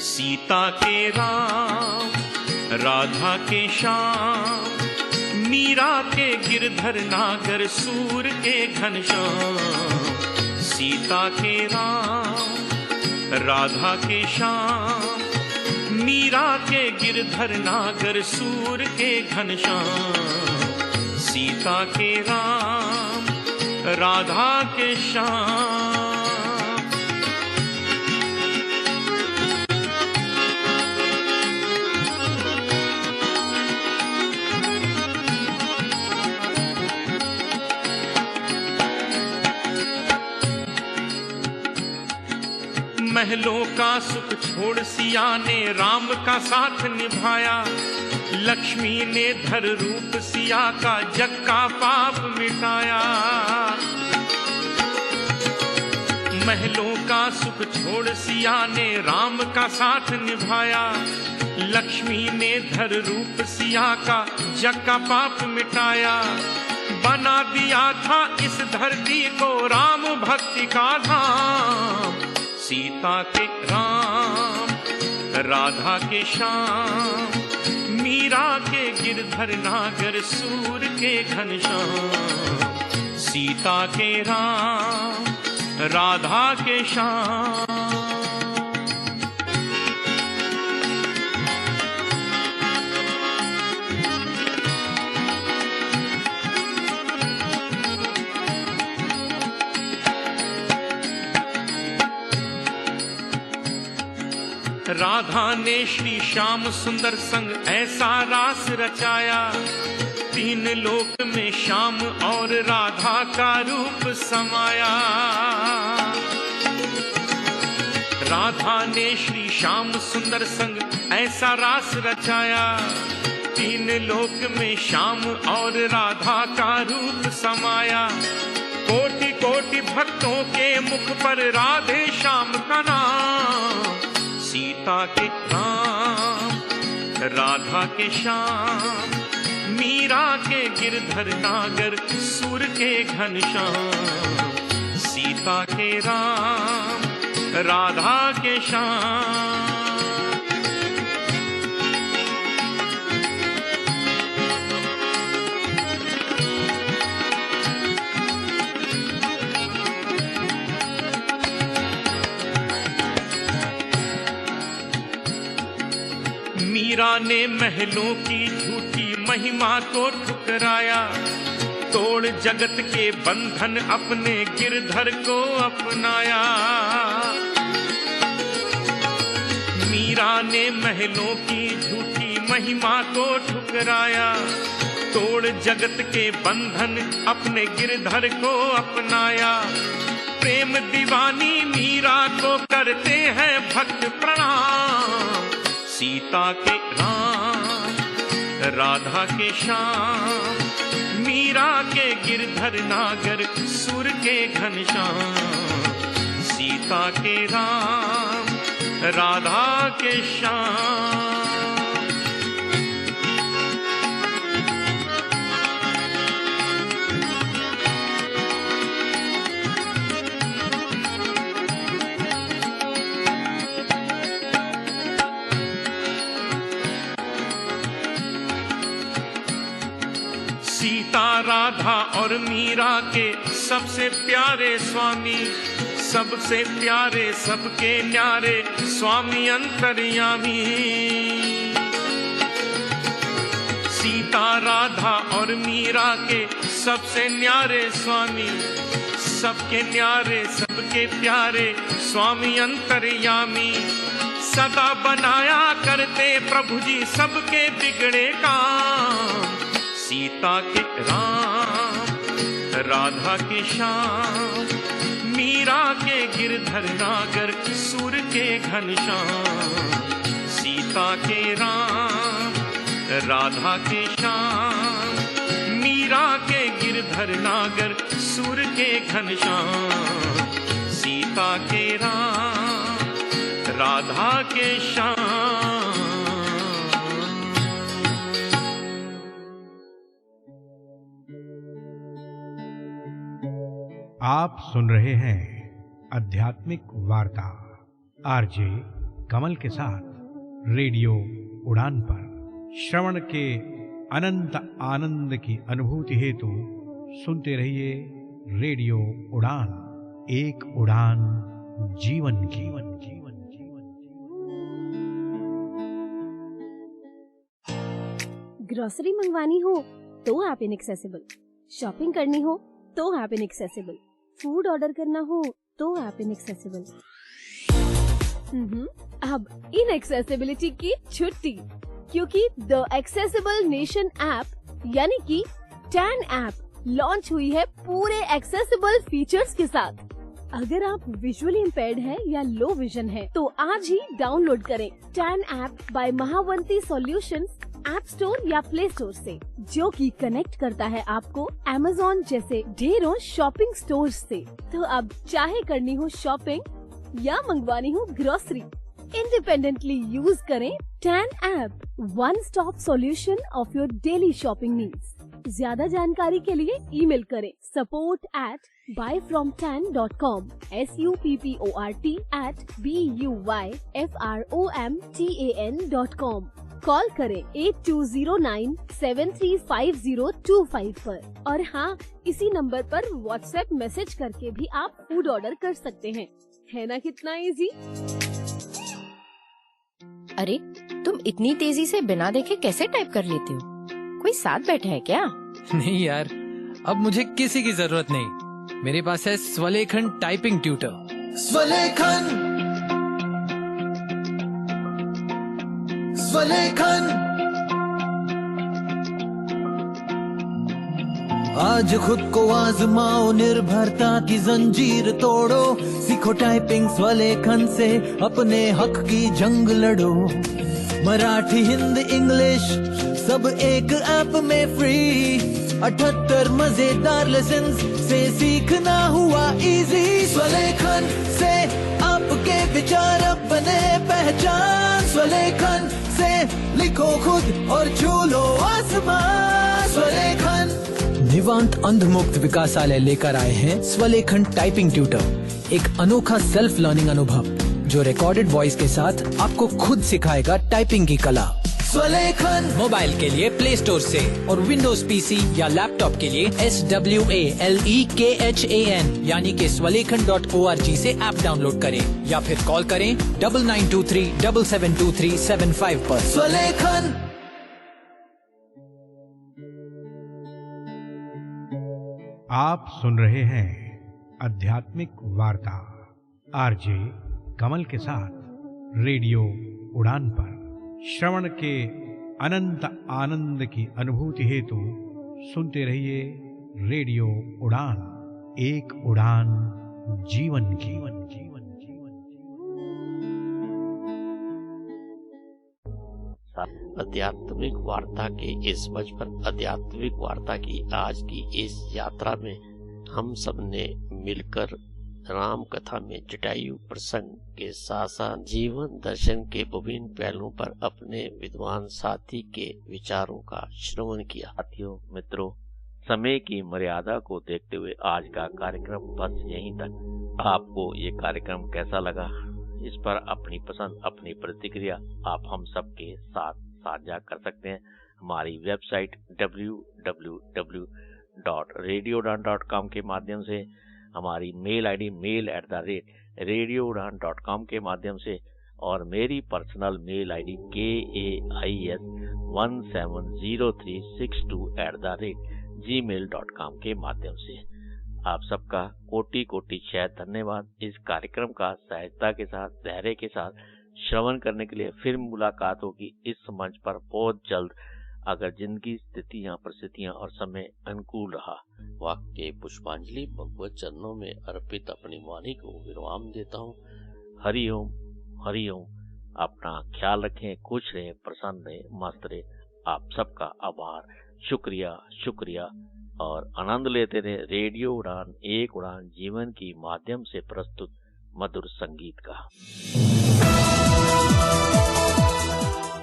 सीता के राम, राधा के श्याम, मीरा के गिरधर नागर सूर के घनश्याम। सीता के राम, राधा के श्याम, मीरा के गिरधर नागर सूर के घनश्याम। सीता के राम, राधा के श्याम। महलों का सुख छोड़ सिया ने राम का साथ निभाया। लक्ष्मी ने धर रूप सिया का जग का पाप मिटाया। महलों का सुख छोड़ सिया ने राम का साथ निभाया। लक्ष्मी ने धर रूप सिया का जग का पाप मिटाया। बना दिया था इस धरती को राम भक्ति का धाम। सीता के राम, राधा के श्याम, मीरा के गिरधर नागर सूर के घनश्याम। सीता के राम, राधा के श्याम। राधा ने श्री श्याम सुंदर संग ऐसा रास रचाया, तीन लोक में श्याम और राधा का रूप समाया। राधा ने श्री श्याम सुंदर संग ऐसा रास रचाया, तीन लोक में श्याम और राधा का रूप समाया। कोटि कोटि भक्तों के मुख पर राधे श्याम का नाम, सीता के राम राधा के श्याम, मीरा के गिरधर नागर सुर के घनश्याम, सीता के राम राधा के श्याम। मीरा ने महलों की झूठी महिमा को ठुकराया, तोड़ जगत के बंधन अपने गिरधर को अपनाया। मीरा ने महलों की झूठी महिमा को ठुकराया, तोड़ जगत के बंधन अपने गिरधर को अपनाया। प्रेम दीवानी मीरा को करते हैं भक्त प्रणाम, सीता के राम राधा के श्याम, मीरा के गिरधर नागर सुर के घनश्याम, सीता के राम राधा के श्याम। सीता राधा और मीरा के सबसे प्यारे स्वामी, सबसे प्यारे सबके न्यारे स्वामी अंतर्यामी। सीता राधा और मीरा के सबसे न्यारे स्वामी, सबके न्यारे सबके प्यारे स्वामी अंतर्यामी। सदा बनाया करते प्रभु जी सबके बिगड़े काम, सीता के राम राधा के श्याम, मीरा के गिरधर नागर सुर के घनश्याम, सीता के राम राधा के श्याम, मीरा के गिरधर नागर सुर के घनश्याम, सीता के राम राधा के श्याम। आप सुन रहे हैं आध्यात्मिक वार्ता आरजे कमल के साथ रेडियो उड़ान पर। श्रवण के अनंत आनंद की अनुभूति हेतु सुनते रहिए रेडियो उड़ान, एक उड़ान जीवन की। ग्रोसरी मंगवानी हो तो ऐप इनएक्सेसिबल, शॉपिंग करनी हो तो ऐप इनएक्सेसिबल, फूड ऑर्डर करना हो तो ऐप इनएक्सेसिबल। अब इनएक्सेसिबिलिटी की छुट्टी, क्योंकि द एक्सेसिबल नेशन ऐप यानी कि टैन ऐप लॉन्च हुई है पूरे एक्सेसिबल फीचर्स के साथ। अगर आप विजुअली इम्पेयर्ड हैं या लो विजन है तो आज ही डाउनलोड करें टैन app by Mahavanti solutions app store या प्ले स्टोर से, जो कि कनेक्ट करता है आपको Amazon जैसे ढेरों शॉपिंग स्टोर्स से। तो अब चाहे करनी हो शॉपिंग या मंगवानी हो ग्रोसरी, इंडिपेंडेंटली यूज करें टैन app, one stop solution of your daily shopping needs. ज्यादा जानकारी के लिए ईमेल करें support@buyfromtan.com, support@buyfromtan.com। कॉल करें 8209735025 पर। और हाँ, इसी नंबर पर व्हाट्सएप मैसेज करके भी आप फूड ऑर्डर कर सकते हैं। है ना कितना इजी? अरे तुम इतनी तेजी से बिना देखे कैसे टाइप कर लेते हो? कोई साथ बैठा है क्या? नहीं यार, अब मुझे किसी की जरूरत नहीं। मेरे पास है स्वलेखन टाइपिंग ट्यूटर। स्वलेखन स्वलेखन। आज खुद को आजमाओ, निर्भरता की जंजीर तोड़ो, सीखो टाइपिंग स्वलेखन से, अपने हक की जंग लड़ो। मराठी, हिंदी, इंग्लिश सब एक ऐप में फ्री, 78 मजेदार लेसन से सीखना हुआ इजी। स्वलेखन से आपके विचार अब बने पहचान, स्वलेखन से लिखो खुद और छू लो आसमान। स्वलेखन। निवांत अंधमुक्त विकासालय लेकर आए हैं स्वलेखन टाइपिंग ट्यूटर, एक अनोखा सेल्फ लर्निंग अनुभव जो रिकॉर्डेड वॉइस के साथ आपको खुद सिखाएगा टाइपिंग की कला। स्वलेखन। मोबाइल के लिए प्ले स्टोर से और विंडोज पीसी या लैपटॉप के लिए SWALEKHAN यानी कि swalekan.org से ऐप डाउनलोड करें या फिर कॉल करें 9923772375 पर। स्वलेखन। आप सुन रहे हैं आध्यात्मिक वार्ता आरजे कमल के साथ रेडियो उड़ान पर। श्रवण के अनंत आनंद की अनुभूति हेतु सुनते रहिए रेडियो उड़ान, एक उड़ान जीवन की। आध्यात्मिक वार्ता के इस मंच पर आध्यात्मिक वार्ता की आज की इस यात्रा में हम सब ने मिलकर राम कथा में जटायु प्रसंग के साथ साथ जीवन दर्शन के विभिन्न पहलुओं पर अपने विद्वान साथी के विचारों का श्रवण किया। साथियों, मित्रों, समय की मर्यादा को देखते हुए आज का कार्यक्रम बस यहीं तक। आपको ये कार्यक्रम कैसा लगा, इस पर अपनी पसंद, अपनी प्रतिक्रिया आप हम सब के साथ साझा कर सकते हैं। हमारी वेबसाइट www.radioudan.com के माध्यम से, हमारी मेल आईडी mail@radioudan.com के माध्यम से और मेरी पर्सनल मेल आईडी KAIS170362@gmail.com के माध्यम से। आप सबका कोटि कोटि शायद धन्यवाद इस कार्यक्रम का सहजता के साथ, धैर्य के साथ श्रवण करने के लिए। फिर मुलाकात होगी इस मंच पर बहुत जल्द, अगर जिंदगी, स्थितियां, परिस्थितियां और समय अनुकूल रहा। वाक्य के पुष्पांजलि भगवत चरणों में अर्पित अपनी वाणी को विराम देता हूँ। हरि ओम, हरि ओम। अपना ख्याल रखें, खुश रहें, प्रसन्न रहें, मस्त रहें। आप सबका आभार, शुक्रिया, शुक्रिया और आनंद लेते रहे रेडियो उड़ान, एक उड़ान जीवन की माध्यम से प्रस्तुत मधुर संगीत का।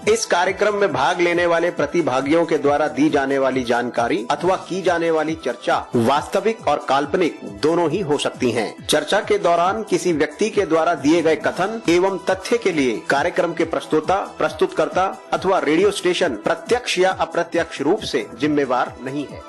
इस कार्यक्रम में भाग लेने वाले प्रतिभागियों के द्वारा दी जाने वाली जानकारी अथवा की जाने वाली चर्चा वास्तविक और काल्पनिक दोनों ही हो सकती हैं। चर्चा के दौरान किसी व्यक्ति के द्वारा दिए गए कथन एवं तथ्य के लिए कार्यक्रम के प्रस्तोता, प्रस्तुतकर्ता अथवा रेडियो स्टेशन प्रत्यक्ष या अप्रत्यक्ष रूप से जिम्मेवार नहीं है।